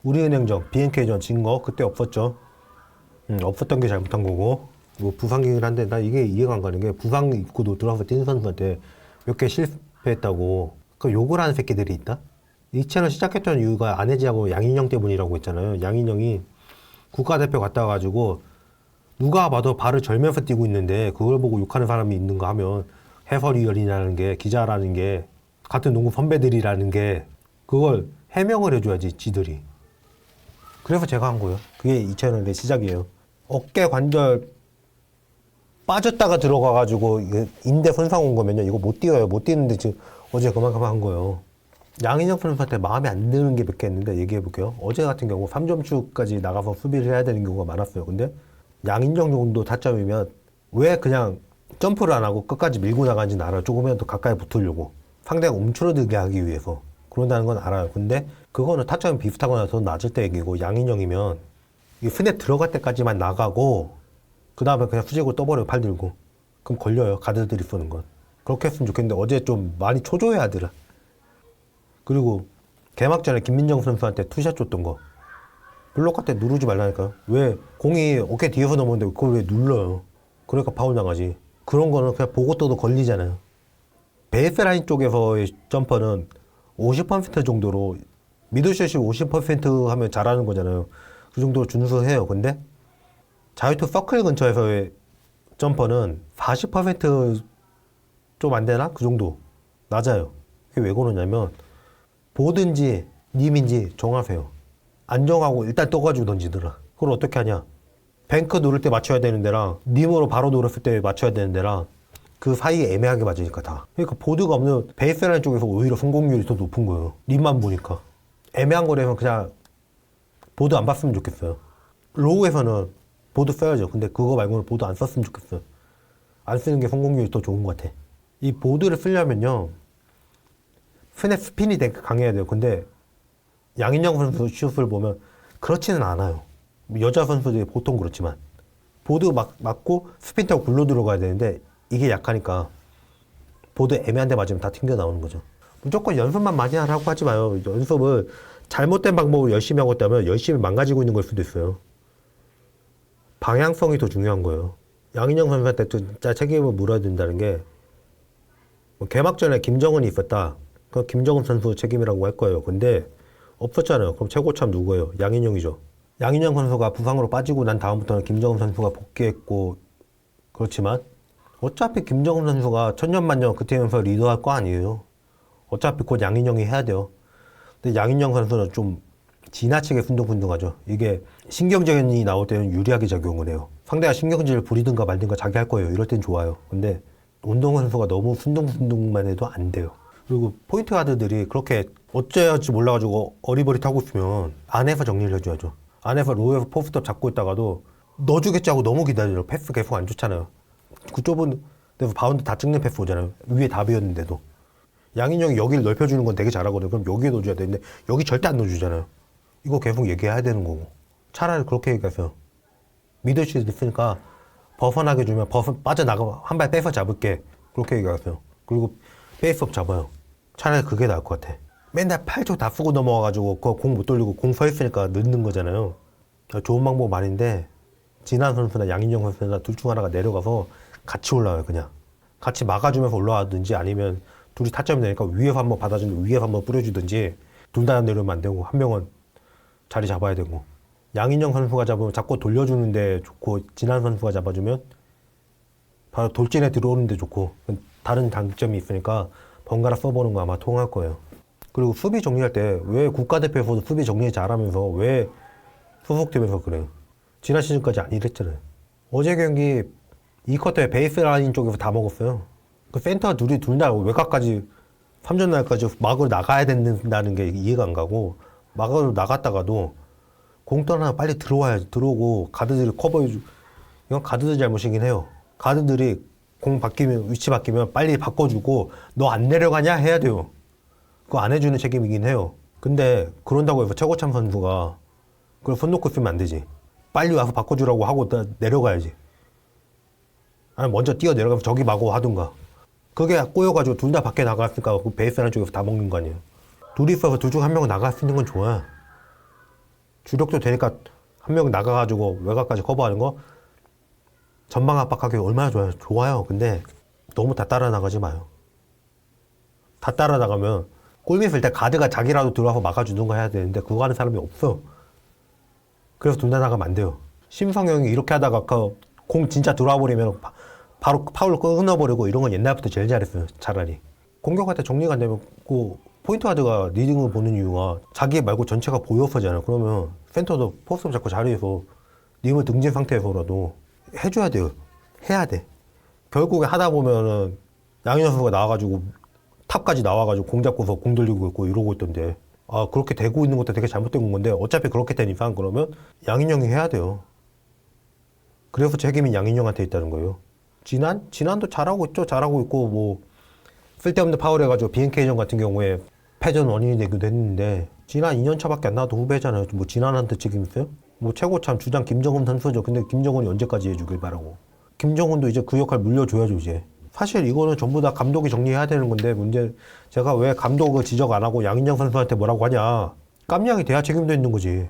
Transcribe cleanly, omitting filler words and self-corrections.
우리은행전, BNK전 진 거 그때 없었죠. 없었던 게 잘못한 거고. 뭐 부상이긴 한데 나 이게 이해가 안 가는 게 부상 입고도 들어와서 뛰는 선수한테 몇 개 실패했다고 그 욕을 하는 새끼들이 있다? 이 채널 시작했던 이유가 안혜지하고 양인영 때문이라고 했잖아요. 양인영이 국가대표 갔다 와가지고 누가 봐도 발을 절면서 뛰고 있는데 그걸 보고 욕하는 사람이 있는가 하면 해설위원이라는 게 기자라는 게 같은 농구 선배들이라는 게 그걸 해명을 해줘야지 지들이. 그래서 제가 한 거예요. 그게 이 채널의 시작이에요. 어깨 관절 빠졌다가 들어가가지고 인대 손상 온 거면요 이거 못 뛰어요. 못 뛰는데 지금 어제 그만큼 한 거예요. 양인영 선수한테 마음에 안 드는 게 몇 개 있는데 얘기해 볼게요. 어제 같은 경우 3점슛까지 나가서 수비를 해야 되는 경우가 많았어요. 근데 양인영 정도 타점이면 왜 그냥 점프를 안 하고 끝까지 밀고 나가는지는 알아요. 조금이라도 더 가까이 붙으려고. 상대가 움츠러들게 하기 위해서. 그런다는 건 알아요. 근데 그거는 타점이 비슷하거나 더 낮을 때 얘기고 양인영이면 이 스냅 들어갈 때까지만 나가고 그 다음에 그냥 수직으로 떠버려요. 팔 들고. 그럼 걸려요. 가드들이 쏘는 건. 그렇게 했으면 좋겠는데 어제 좀 많이 초조해 하더라. 그리고 개막전에 김민정 선수한테 투샷 줬던 거. 블록할 때 누르지 말라니까요. 왜 공이 어깨 뒤에서 넘어오는데 그걸 왜 눌러요. 그러니까 파울 나가지. 그런 거는 그냥 보고 떠도 걸리잖아요. 베이스라인 쪽에서의 점퍼는 50% 정도로 미들슛이 50% 하면 잘하는 거잖아요. 그 정도로 준수해요. 근데 자유투 서클 근처에서의 점퍼는 40% 좀 안 되나? 그 정도 낮아요. 그게 왜 그러냐면 보든지 님인지 정하세요. 안 정하고 일단 떠가지고 던지더라. 그걸 어떻게 하냐? 뱅크 누를 때 맞춰야 되는 데랑 님으로 바로 누렀을 때 맞춰야 되는 데랑 그 사이에 애매하게 맞으니까 다. 그러니까 보드가 없는 베이스라인 쪽에서 오히려 성공률이 더 높은 거예요. 님만 보니까. 애매한 거라면 그냥 보드 안 봤으면 좋겠어요. 로우에서는 보드 써야죠. 근데 그거 말고는 보드 안 썼으면 좋겠어요. 안 쓰는 게 성공률이 더 좋은 것 같아. 이 보드를 쓰려면요. 스냅 스핀이 되게 강해야 돼요. 근데 양인영 선수 슛을 보면 그렇지는 않아요. 여자 선수들이 보통 그렇지만 보드 맞고 스핀 타고 굴러 들어가야 되는데 이게 약하니까 보드 애매한 데 맞으면 다 튕겨 나오는 거죠. 무조건 연습만 많이 하라고 하지 마요. 연습을 잘못된 방법으로 열심히 하고 있다면 열심히 망가지고 있는 걸 수도 있어요. 방향성이 더 중요한 거예요. 양인영 선수한테 진짜 책임을 물어야 된다는 게 개막전에 김정은이 있었다. 그 김정은 선수 책임이라고 할 거예요. 근데 없었잖아요. 그럼 최고참 누구예요? 양인영이죠. 양인영 선수가 부상으로 빠지고 난 다음부터는 김정은 선수가 복귀했고 그렇지만 어차피 김정은 선수가 천년만년 그 팀에서 리더할 거 아니에요. 어차피 곧 양인영이 해야 돼요. 근데 양인영 선수는 좀 지나치게 순둥순둥하죠. 이게 신경전이 나올 때는 유리하게 작용을 해요. 상대가 신경질을 부리든가 말든가 자기 할 거예요. 이럴 땐 좋아요. 근데 운동 선수가 너무 순둥순둥만 해도 안 돼요. 그리고 포인트 가드들이 그렇게 어째야 할지 몰라가지고 어리버리타고 있으면 안에서 정리를 해줘야죠. 안에서 로우에서 포스트업 잡고 있다가도 넣어주겠지 하고 너무 기다려요. 패스 계속 안 좋잖아요. 그 좁은 데서 바운드 다 찍는 패스 오잖아요. 위에 다 비었는데도. 양인영이 여기를 넓혀주는 건 되게 잘하거든요. 그럼 여기에 넣어줘야 되는데 여기 절대 안 넣어주잖아요. 이거 계속 얘기해야 되는 거고. 차라리 그렇게 얘기하세요. 미들슛 있으니까 벗어나게 주면 빠져나가 한 발 빼서 잡을게. 그렇게 얘기하세요. 그리고 페이스업 잡아요. 차라리 그게 나을 것 같아. 맨날 8초 다 쓰고 넘어와가지고 그거 공 못 돌리고 공 서 있으니까 늦는 거잖아요. 좋은 방법 아닌데 진한 선수나 양인영 선수나 둘 중 하나가 내려가서 같이 올라와요. 그냥 같이 막아주면서 올라와든지 아니면 둘이 타점이 되니까 위에서 한번 받아주는데 위에서 한번 뿌려주든지 둘 다 내려오면 안 되고 한 명은 자리 잡아야 되고 양인영 선수가 잡으면 자꾸 돌려주는데 좋고 진한 선수가 잡아주면 바로 돌진에 들어오는데 좋고 다른 장점이 있으니까 번갈아 써보는 거 아마 통할 거예요. 그리고 수비 정리할 때 왜 국가대표에서도 수비 정리 잘하면서 왜 소속팀에서 그래요? 지난 시즌까지 안 이랬잖아요. 어제 경기 2쿼터에 베이스라인 쪽에서 다 먹었어요. 그 센터 둘이 둘 다 외곽까지 3전 날까지 막으로 나가야 된다는 게 이해가 안 가고 막으로 나갔다가도 공 떠나 빨리 들어와야지. 들어오고 가드들이 커버해주. 이건 가드들 잘못이긴 해요. 가드들이 공 바뀌면 위치 바뀌면 빨리 바꿔주고 너 안 내려가냐 해야 돼요. 그거 안 해주는 책임이긴 해요. 근데 그런다고 해서 최고참 선수가 그걸 손 놓고 쓰면 안 되지. 빨리 와서 바꿔주라고 하고 내려가야지. 아니 먼저 뛰어 내려가서 저기 마고 하든가. 그게 꼬여가지고 둘 다 밖에 나갔으니까 그 베이스라인 쪽에서 다 먹는 거 아니에요. 둘이 있어서 둘 중 한 명은 나갈 수 있는 건 좋아. 주력도 되니까 한 명 나가가지고 외곽까지 커버하는 거 전방 압박하기 얼마나 좋아요. 좋아요. 근데 너무 다 따라 나가지 마요. 다 따라 나가면 골밑 쓸 때 가드가 자기라도 들어와서 막아주는 거 해야 되는데 그거 하는 사람이 없어. 그래서 둘 다 나가면 안 돼요. 심성형이 이렇게 하다가 공 진짜 들어와 버리면 바로 파울로 끊어버리고 이런 건 옛날부터 제일 잘했어요. 차라리. 공격할 때 정리가 안 되면 포인트 가드가 리딩을 보는 이유가 자기 말고 전체가 보여서잖아요. 그러면 센터도 포스업 잡고 자리에서 림을 등진 상태에서라도 해줘야 돼요. 해야 돼. 결국에 하다 보면은 양현종 선수가 나와가지고 탑까지 나와가지고 공 잡고서 공 돌리고 있고 이러고 있던데 아 그렇게 되고 있는 것도 되게 잘못된 건데 어차피 그렇게 된 이상 그러면 양인영이 해야 돼요. 그래서 책임이 양인영한테 있다는 거예요. 진안도 잘하고 있죠. 잘하고 있고 뭐 쓸데없는 파울 해가지고 BNK전 같은 경우에 패전 원인이 되기도 했는데 진안 2년 차밖에 안 나도 후배잖아요. 뭐 진안한테 책임 있어요? 뭐 최고참 주장 김정은 선수죠. 근데 김정은이 언제까지 해주길 바라고. 김정은도 이제 그 역할 물려줘야죠 이제. 사실 이거는 전부 다 감독이 정리해야 되는 건데 문제 제가 왜 감독을 지적 안 하고 양인영 선수한테 뭐라고 하냐. 깜냥이 돼야 책임도 있는 거지.